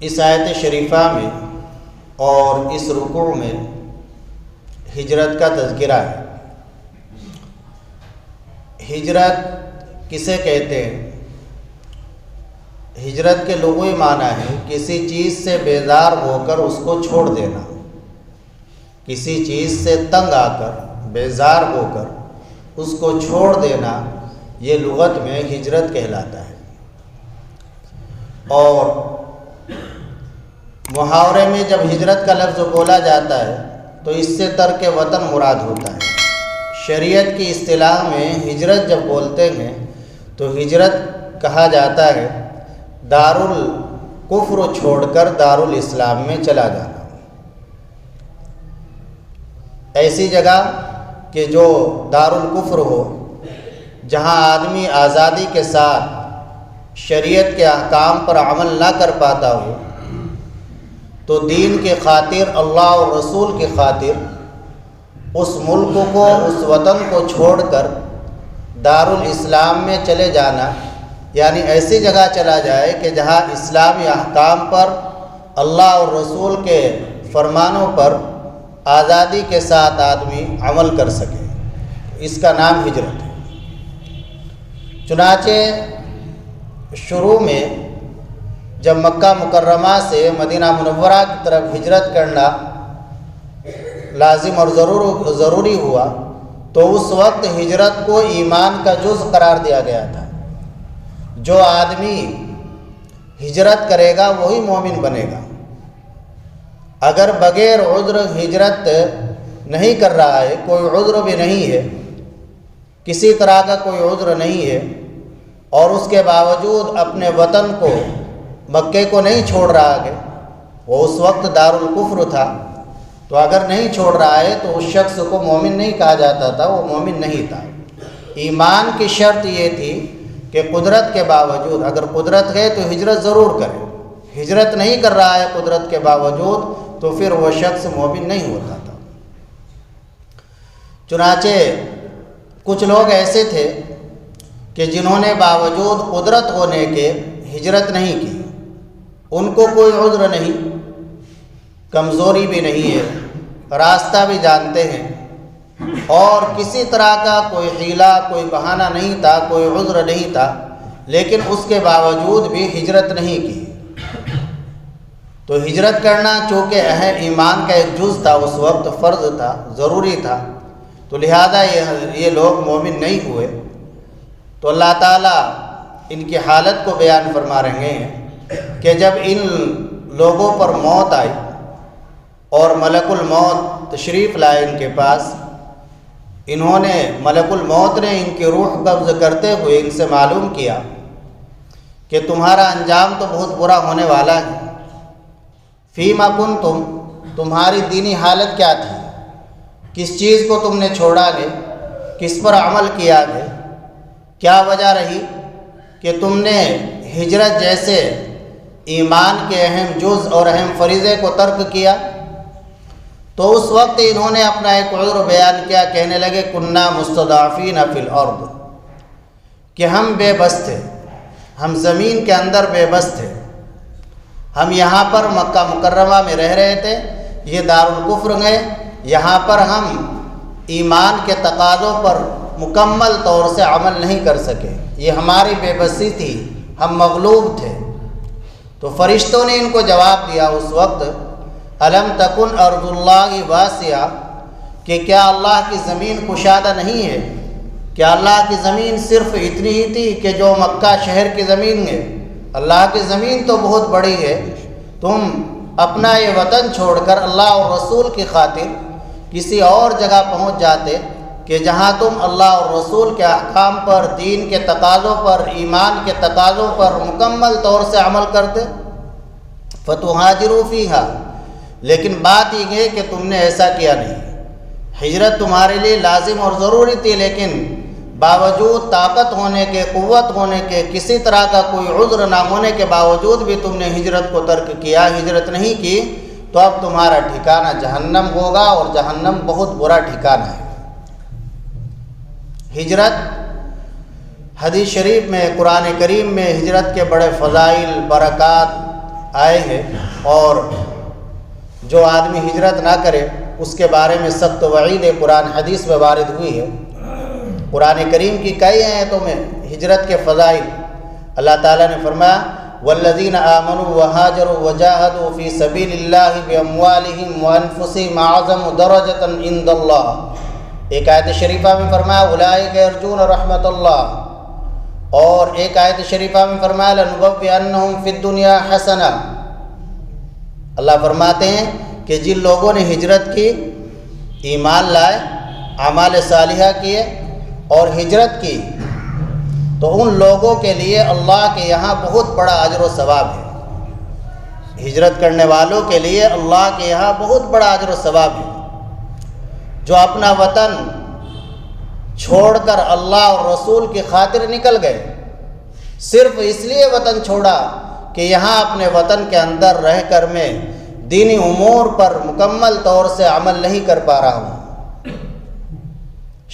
اس آیت شریفہ میں اور اس رکوع میں ہجرت کا تذکرہ ہے۔ ہجرت کسے کہتے ہیں؟ ہجرت کے لغوی معنی ہے کسی چیز سے بیزار ہو کر اس کو چھوڑ دینا، کسی چیز سے تنگ آ کر بیزار ہو کر اس کو چھوڑ دینا، یہ لغت میں ہجرت کہلاتا ہے۔ اور محاورے میں جب ہجرت کا لفظ بولا جاتا ہے تو اس سے ترک وطن مراد ہوتا ہے۔ شریعت کی اصطلاح میں ہجرت جب بولتے ہیں تو ہجرت کہا جاتا ہے دار الکفر چھوڑ کر دار الاسلام میں چلا جانا، ایسی جگہ کہ جو دار الکفر ہو، جہاں آدمی آزادی کے ساتھ شریعت کے احکام پر عمل نہ کر پاتا ہو، تو دین کی خاطر، اللہ اور رسول کی خاطر اس ملک کو، اس وطن کو چھوڑ کر دار الاسلام میں چلے جانا، یعنی ایسی جگہ چلا جائے کہ جہاں اسلامی احکام پر، اللہ اور رسول کے فرمانوں پر آزادی کے ساتھ آدمی عمل کر سکے، اس کا نام ہجرت ہے۔ چنانچہ شروع میں جب مکہ مکرمہ سے مدینہ منورہ کی طرف ہجرت کرنا لازم اور ضروری ہوا تو اس وقت ہجرت کو ایمان کا جز قرار دیا گیا تھا۔ جو آدمی ہجرت کرے گا وہی مومن بنے گا۔ اگر بغیر عذر ہجرت نہیں کر رہا ہے، کوئی عذر بھی نہیں ہے، کسی طرح کا کوئی عذر نہیں ہے، اور اس کے باوجود اپنے وطن کو، مکے کو نہیں چھوڑ رہا ہے، وہ اس وقت دار الکفر تھا، تو اگر نہیں چھوڑ رہا ہے تو اس شخص کو مومن نہیں کہا جاتا تھا، وہ مومن نہیں تھا۔ ایمان کی شرط یہ تھی کہ قدرت کے باوجود، اگر قدرت ہے تو ہجرت ضرور کرے، ہجرت نہیں کر رہا ہے قدرت کے باوجود تو پھر وہ شخص مومن نہیں ہوتا تھا۔ چنانچہ کچھ لوگ ایسے تھے کہ جنہوں نے باوجود قدرت ہونے کے ہجرت نہیں کی، ان کو کوئی عذر نہیں، کمزوری بھی نہیں ہے، راستہ بھی جانتے ہیں، اور کسی طرح کا کوئی حیلہ، کوئی بہانہ نہیں تھا، کوئی عذر نہیں تھا، لیکن اس کے باوجود بھی ہجرت نہیں کی۔ تو ہجرت کرنا چونکہ اہم ایمان کا ایک جز تھا، اس وقت فرض تھا، ضروری تھا، تو لہذا یہ لوگ مومن نہیں ہوئے۔ تو اللہ تعالیٰ ان کی حالت کو بیان فرما رہے ہیں کہ جب ان لوگوں پر موت آئی اور ملک الموت تشریف لائے ان کے پاس، انہوں نے، ملک الموت نے ان کی روح قبض کرتے ہوئے ان سے معلوم کیا کہ تمہارا انجام تو بہت برا ہونے والا ہے۔ فیما کنتم، تمہاری دینی حالت کیا تھی، کس چیز کو تم نے چھوڑا گے، کس پر عمل کیا گے، کیا وجہ رہی کہ تم نے ہجرت جیسے ایمان کے اہم جز اور اہم فریضے کو ترک کیا؟ تو اس وقت انہوں نے اپنا ایک عذر بیان کیا، کہنے لگے کننا مستضعفین فی الارض، کہ ہم بے بس تھے، ہم زمین کے اندر بے بس تھے، ہم یہاں پر مکہ مکرمہ میں رہ رہے تھے، یہ دار الکفر ہے، یہاں پر ہم ایمان کے تقاضوں پر مکمل طور سے عمل نہیں کر سکے، یہ ہماری بے بسی تھی، ہم مغلوب تھے۔ تو فرشتوں نے ان کو جواب دیا اس وقت، الم تکن ارض اللہ واسعہ، کہ کیا اللہ کی زمین کشادہ نہیں ہے؟ کیا اللہ کی زمین صرف اتنی ہی تھی کہ جو مکہ شہر کی زمین ہے؟ اللہ کی زمین تو بہت بڑی ہے، تم اپنا یہ وطن چھوڑ کر اللہ اور رسول کی خاطر کسی اور جگہ پہنچ جاتے کہ جہاں تم اللہ اور رسول کے احکام پر، دین کے تقاضوں پر، ایمان کے تقاضوں پر مکمل طور سے عمل کرتے، فتہاجروا فیہا، لیکن بات یہ ہے کہ تم نے ایسا کیا نہیں۔ ہجرت تمہارے لیے لازم اور ضروری تھی، لیکن باوجود طاقت ہونے کے، قوت ہونے کے، کسی طرح کا کوئی عذر نہ ہونے کے باوجود بھی تم نے ہجرت کو ترک کیا، ہجرت نہیں کی، تو اب تمہارا ٹھکانہ جہنم ہوگا، اور جہنم بہت برا ٹھکانہ ہے۔ ہجرت، حدیث شریف میں، قرآن کریم میں ہجرت کے بڑے فضائل، برکات آئے ہیں، اور جو آدمی ہجرت نہ کرے اس کے بارے میں سخت وعید قرآن حدیث میں وارد ہوئی ہے۔ قرآن کریم کی کئی آیتوں میں ہجرت کے فضائل اللہ تعالیٰ نے فرمایا والذین آمنوا وہاجروا وجاہدوا فی سبیل اللہ باموالہم وانفسہم اعظم درجۃ عند اللہ۔ ایک آیت شریفہ میں فرمایا اولئک یرجون رحمت اللہ، اور ایک آیت شریفہ میں فرمایا لنبوئنہم فی الدنیا حسنہ۔ اللہ فرماتے ہیں کہ جن لوگوں نے ہجرت کی، ایمان لائے، اعمال صالحہ کیے اور ہجرت کی، تو ان لوگوں کے لیے اللہ کے یہاں بہت بڑا اجر و ثواب ہے۔ ہجرت کرنے والوں کے لیے اللہ کے یہاں بہت بڑا اجر و ثواب ہے۔ جو اپنا وطن چھوڑ کر اللہ اور رسول کی خاطر نکل گئے، صرف اس لیے وطن چھوڑا کہ یہاں اپنے وطن کے اندر رہ کر میں دینی امور پر مکمل طور سے عمل نہیں کر پا رہا ہوں،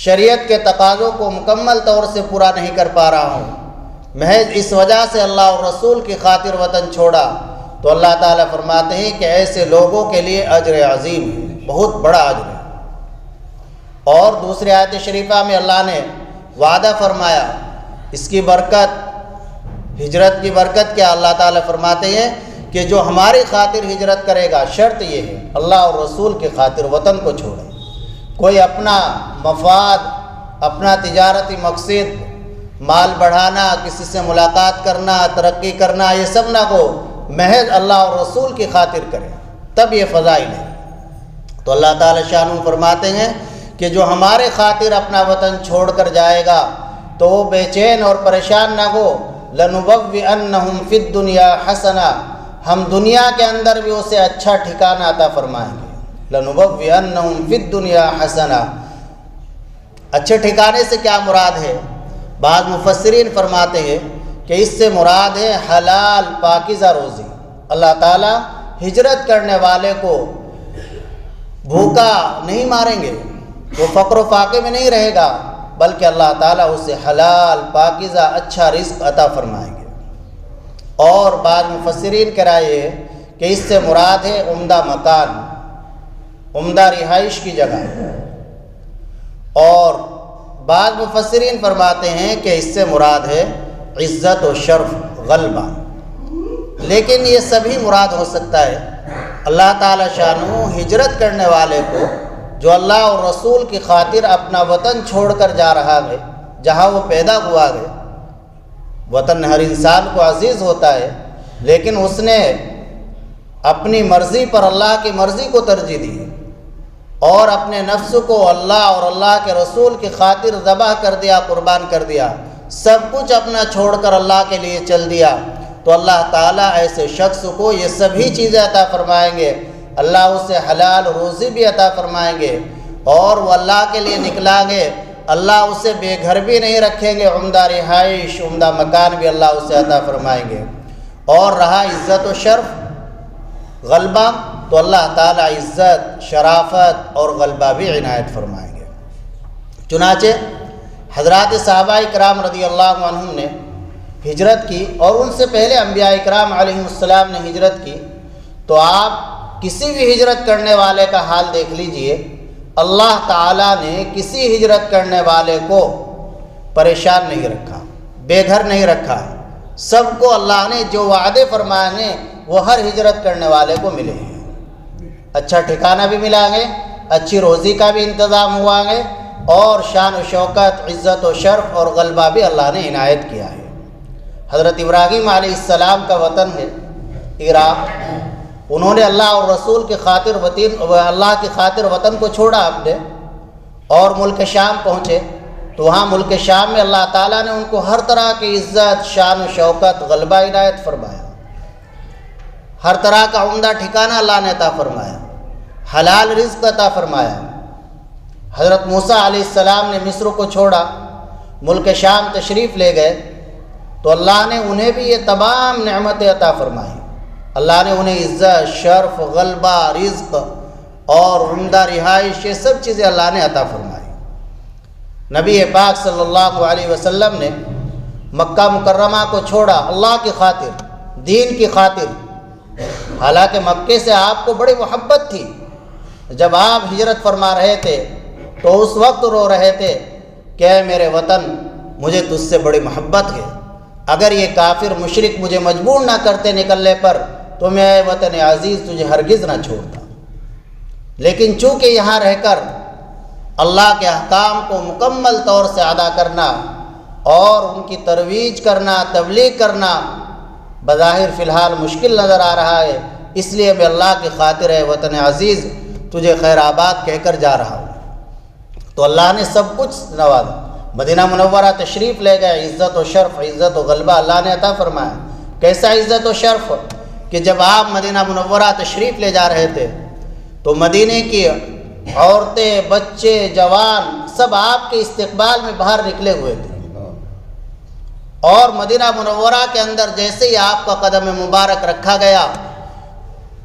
شریعت کے تقاضوں کو مکمل طور سے پورا نہیں کر پا رہا ہوں، محض اس وجہ سے اللہ اور رسول کی خاطر وطن چھوڑا، تو اللہ تعالیٰ فرماتے ہیں کہ ایسے لوگوں کے لیے اجر عظیم ہے، بہت بڑا اجر ہے۔ اور دوسری آیت شریفہ میں اللہ نے وعدہ فرمایا اس کی برکت، ہجرت کی برکت کیا؟ اللہ تعالیٰ فرماتے ہیں کہ جو ہماری خاطر ہجرت کرے گا، شرط یہ ہے اللہ اور رسول کی خاطر وطن کو چھوڑے۔ کوئی اپنا مفاد، اپنا تجارتی مقصد، مال بڑھانا، کسی سے ملاقات کرنا، ترقی کرنا، یہ سب نہ ہو، محض اللہ اور رسول کی خاطر کرے، تب یہ فضائل ہے۔ تو اللہ تعالیٰ شانہ فرماتے ہیں کہ جو ہمارے خاطر اپنا وطن چھوڑ کر جائے گا تو وہ بے چین اور پریشان نہ ہو۔ لَنُبَوِّئَنَّهُمْ فِي الدُّنْيَا حَسَنَةً، ہم دنیا کے اندر بھی اسے اچھا ٹھکانہ عطا فرمائیں گے۔ لَنُبَوِّئَنَّهُمْ فِي الدُّنْيَا حَسَنَةً، اچھے ٹھکانے سے کیا مراد ہے؟ بعض مفسرین فرماتے ہیں کہ اس سے مراد ہے حلال پاکیزہ روزی۔ اللہ تعالیٰ ہجرت کرنے والے کو بھوکا نہیں ماریں گے، وہ فقر و فاقے میں نہیں رہے گا، بلکہ اللہ تعالیٰ اسے حلال پاکیزہ اچھا رزق عطا فرمائیں گے۔ اور بعض مفسرین کی رائے ہے کہ اس سے مراد ہے عمدہ مکان، عمدہ رہائش کی جگہ۔ اور بعض مفسرین فرماتے ہیں کہ اس سے مراد ہے عزت و شرف، غلبہ۔ لیکن یہ سبھی مراد ہو سکتا ہے۔ اللہ تعالیٰ شانہ ہجرت کرنے والے کو جو اللہ اور رسول کی خاطر اپنا وطن چھوڑ کر جا رہا ہے، جہاں وہ پیدا ہوا ہے، وطن ہر انسان کو عزیز ہوتا ہے، لیکن اس نے اپنی مرضی پر اللہ کی مرضی کو ترجیح دی اور اپنے نفس کو اللہ اور اللہ کے رسول کی خاطر ذبح کر دیا، قربان کر دیا، سب کچھ اپنا چھوڑ کر اللہ کے لیے چل دیا، تو اللہ تعالیٰ ایسے شخص کو یہ سبھی چیزیں عطا فرمائیں گے۔ اللہ اسے حلال روزی بھی عطا فرمائیں گے، اور وہ اللہ کے لیے نکلا گے، اللہ اسے بے گھر بھی نہیں رکھیں گے، عمدہ رہائش، عمدہ مکان بھی اللہ اسے عطا فرمائیں گے۔ اور رہا عزت و شرف، غلبہ، تو اللہ تعالیٰ عزت، شرافت اور غلبہ بھی عنایت فرمائیں گے۔ چنانچہ حضرات صحابہ کرام رضی اللہ عنہم نے ہجرت کی، اور ان سے پہلے انبیاء کرام علیہ السلام نے ہجرت کی، تو آپ کسی بھی ہجرت کرنے والے کا حال دیکھ لیجئے، اللہ تعالیٰ نے کسی ہجرت کرنے والے کو پریشان نہیں رکھا، بے گھر نہیں رکھا، سب کو اللہ نے جو وعدے فرمائے ہیں وہ ہر ہجرت کرنے والے کو ملے ہیں۔ اچھا ٹھکانہ بھی ملا گے، اچھی روزی کا بھی انتظام ہوا ہے، اور شان و شوکت، عزت و شرف اور غلبہ بھی اللہ نے عنایت کیا ہے۔ حضرت ابراہیم علیہ السلام کا وطن ہے عراق، انہوں نے اللہ اور رسول کی خاطر اللہ کی خاطر وطن کو چھوڑا اپنے، اور ملک شام پہنچے، تو وہاں ملک شام میں اللہ تعالیٰ نے ان کو ہر طرح کی عزت، شان و شوکت، غلبہ عنایت فرمایا، ہر طرح کا عمدہ ٹھکانہ اللہ نے عطا فرمایا، حلال رزق عطا فرمایا۔ حضرت موسیٰ علیہ السلام نے مصر کو چھوڑا، ملک شام تشریف لے گئے، تو اللہ نے انہیں بھی یہ تمام نعمتیں عطا فرمائی۔ اللہ نے انہیں عزت، شرف، غلبہ، رزق اور عمدہ رہائش، یہ سب چیزیں اللہ نے عطا فرمائی۔ نبی پاک صلی اللہ علیہ وسلم نے مکہ مکرمہ کو چھوڑا اللہ کی خاطر، دین کی خاطر، حالانکہ مکے سے آپ کو بڑی محبت تھی. جب آپ ہجرت فرما رہے تھے تو اس وقت رو رہے تھے کہ اے میرے وطن، مجھے تجھ سے بڑی محبت ہے، اگر یہ کافر مشرک مجھے مجبور نہ کرتے نکلنے پر تو میں اے وطن عزیز تجھے ہرگز نہ چھوڑتا. لیکن چونکہ یہاں رہ کر اللہ کے احکام کو مکمل طور سے ادا کرنا اور ان کی ترویج کرنا، تبلیغ کرنا بظاہر فی الحال مشکل نظر آ رہا ہے، اس لیے میں اللہ کی خاطر ہے وطن عزیز تجھے خیر آباد کہہ کر جا رہا ہوں. تو اللہ نے سب کچھ نوازا. مدینہ منورہ تشریف لے گئے، عزت و شرف، عزت و غلبہ اللہ نے عطا فرمایا. کیسا عزت و شرف کہ جب آپ مدینہ منورہ تشریف لے جا رہے تھے تو مدینے کی عورتیں، بچے، جوان سب آپ کے استقبال میں باہر نکلے ہوئے تھے. اور مدینہ منورہ کے اندر جیسے ہی آپ کا قدم مبارک رکھا گیا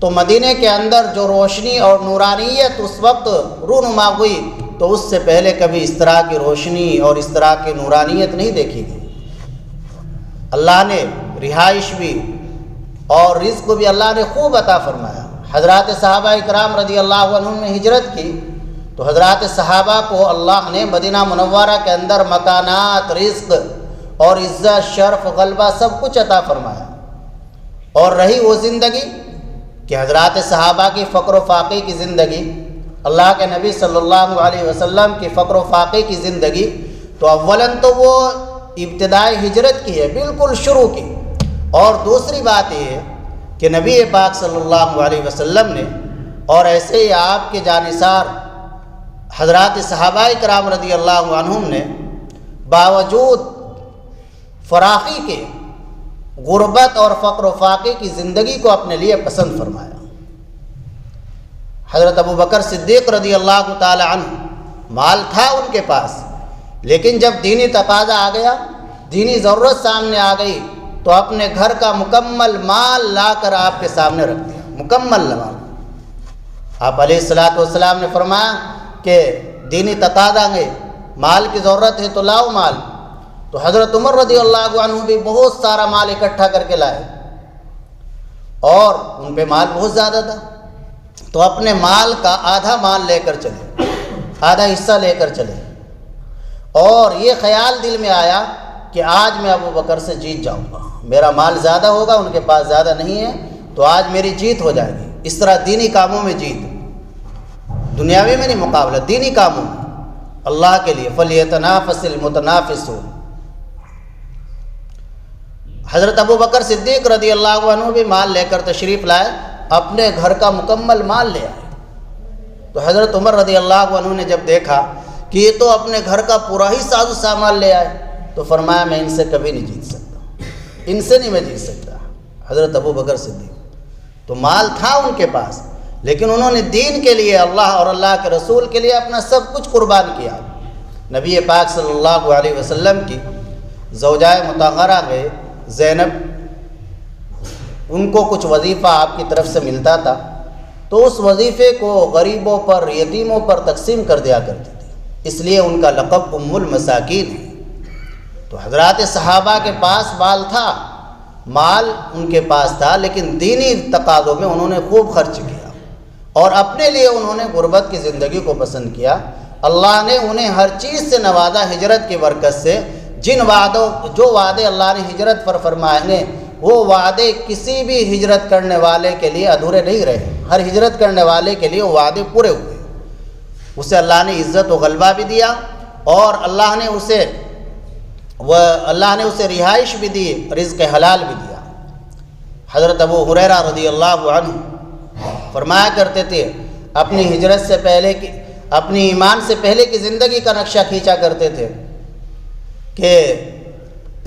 تو مدینے کے اندر جو روشنی اور نورانیت اس وقت رونما ہوئی تو اس سے پہلے کبھی اس طرح کی روشنی اور اس طرح کی نورانیت نہیں دیکھی گئی. اللہ نے رہائش بھی اور رزق بھی اللہ نے خوب عطا فرمایا. حضرات صحابہ کرام رضی اللہ عنہم نے ہجرت کی تو حضرات صحابہ کو اللہ نے مدینہ منورہ کے اندر مکانات، رزق اور عزت، شرف، غلبہ سب کچھ عطا فرمایا. اور رہی وہ زندگی کہ حضرات صحابہ کی فقر و فاقے کی زندگی، اللہ کے نبی صلی اللہ علیہ وسلم کی فقر و فاقے کی زندگی، تو اولاً تو وہ ابتدائی ہجرت کی ہے، بالکل شروع کی. اور دوسری بات یہ ہے کہ نبی پاک صلی اللہ علیہ وسلم نے اور ایسے ہی آپ کے جانثار حضرات صحابہ کرام رضی اللہ عنہم نے باوجود فراخی کے غربت اور فقر و فاقے کی زندگی کو اپنے لیے پسند فرمایا. حضرت ابو بکر صدیق رضی اللہ تعالی عنہ مال تھا ان کے پاس، لیکن جب دینی تقاضا آ گیا، دینی ضرورت سامنے آ گئی تو اپنے گھر کا مکمل مال لا کر آپ کے سامنے رکھ دیا، مکمل مال. آپ علیہ الصلوۃ والسلام نے فرمایا کہ دینی تقاضا ہے، مال کی ضرورت ہے تو لاؤ مال. تو حضرت عمر رضی اللہ عنہ بھی بہت سارا مال اکٹھا کر کے لائے اور ان پہ مال بہت زیادہ تھا، تو اپنے مال کا آدھا مال لے کر چلے، آدھا حصہ لے کر چلے. اور یہ خیال دل میں آیا کہ آج میں ابو بکر سے جیت جاؤں گا، میرا مال زیادہ ہوگا، ان کے پاس زیادہ نہیں ہے، تو آج میری جیت ہو جائے گی. اس طرح دینی کاموں میں جیت، دنیاوی میں نہیں مقابلہ، دینی کاموں میں اللہ کے لیے فَلْيَتَنَافَسِ الْمُتَنَافِسُونَ. حضرت ابو بکر صدیق رضی اللہ عنہ بھی مال لے کر تشریف لائے، اپنے گھر کا مکمل مال لے آئے. تو حضرت عمر رضی اللہ عنہ نے جب دیکھا کہ یہ تو اپنے گھر کا پورا ہی ساز و سامان لے آئے تو فرمایا میں ان سے کبھی نہیں جیت سکتا، ان سے نہیں میں جیت سکتا. حضرت ابو بکر صدیق تو مال تھا ان کے پاس، لیکن انہوں نے دین کے لیے، اللہ اور اللہ کے رسول کے لیے اپنا سب کچھ قربان کیا. نبی پاک صلی اللہ علیہ وسلم کی زوجائے مطہرہ میں زینب، ان کو کچھ وظیفہ آپ کی طرف سے ملتا تھا تو اس وظیفے کو غریبوں پر، یتیموں پر تقسیم کر دیا کرتی تھی، اس لیے ان کا لقب ام المساکین ہے. تو حضرات صحابہ کے پاس مال تھا، مال ان کے پاس تھا، لیکن دینی تقاضوں میں انہوں نے خوب خرچ کیا اور اپنے لیے انہوں نے غربت کی زندگی کو پسند کیا. اللہ نے انہیں ہر چیز سے نوازا ہجرت کی برکت سے. جو وعدے اللہ نے ہجرت پر فرمائے وہ وعدے کسی بھی ہجرت کرنے والے کے لیے ادھورے نہیں رہے، ہر ہجرت کرنے والے کے لیے وہ وعدے پورے ہوئے. اسے اللہ نے عزت و غلبہ بھی دیا اور اللہ نے اسے رہائش بھی دی، رزق حلال بھی دیا. حضرت ابو ہریرہ رضی اللہ عنہ فرمایا کرتے تھے، اپنی ہجرت سے پہلے کی، اپنی ایمان سے پہلے کی زندگی کا نقشہ کھینچا کرتے تھے کہ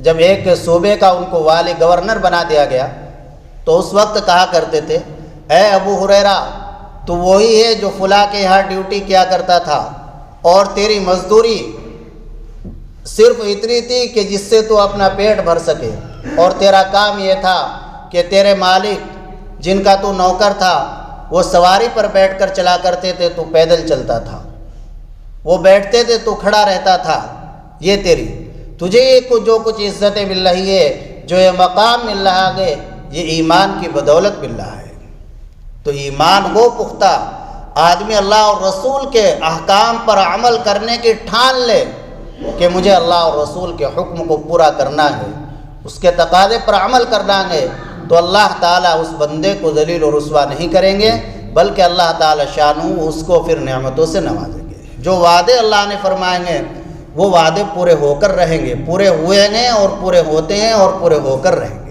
جب ایک صوبے کا ان کو والی گورنر بنا دیا گیا تو اس وقت کہا کرتے تھے، اے ابو ہریرہ تو وہی ہے جو فلاں کے یہاں ڈیوٹی کیا کرتا تھا اور تیری مزدوری صرف اتنی تھی کہ جس سے تو اپنا پیٹ بھر سکے، اور تیرا کام یہ تھا کہ تیرے مالک جن کا تو نوکر تھا وہ سواری پر بیٹھ کر چلا کرتے تھے، تو پیدل چلتا تھا، وہ بیٹھتے تھے تو کھڑا رہتا تھا. یہ تیری، تجھے جو کچھ عزتیں مل رہی ہے، جو یہ مقام مل رہا ہے، یہ ایمان کی بدولت ملا ہے۔ تو ایمان وہ پختہ آدمی اللہ اور رسول کے احکام پر عمل کرنے کی ٹھان لے کہ مجھے اللہ اور رسول کے حکم کو پورا کرنا ہے، اس کے تقاضے پر عمل کرنا ہے، تو اللہ تعالیٰ اس بندے کو ذلیل و رسوا نہیں کریں گے، بلکہ اللہ تعالیٰ شانہ اس کو پھر نعمتوں سے نوازیں گے۔ جو وعدے اللہ نے فرمائیں گے وہ وعدے پورے ہو کر رہیں گے، پورے ہوئے ہیں اور پورے ہوتے ہیں اور پورے ہو کر رہیں گے۔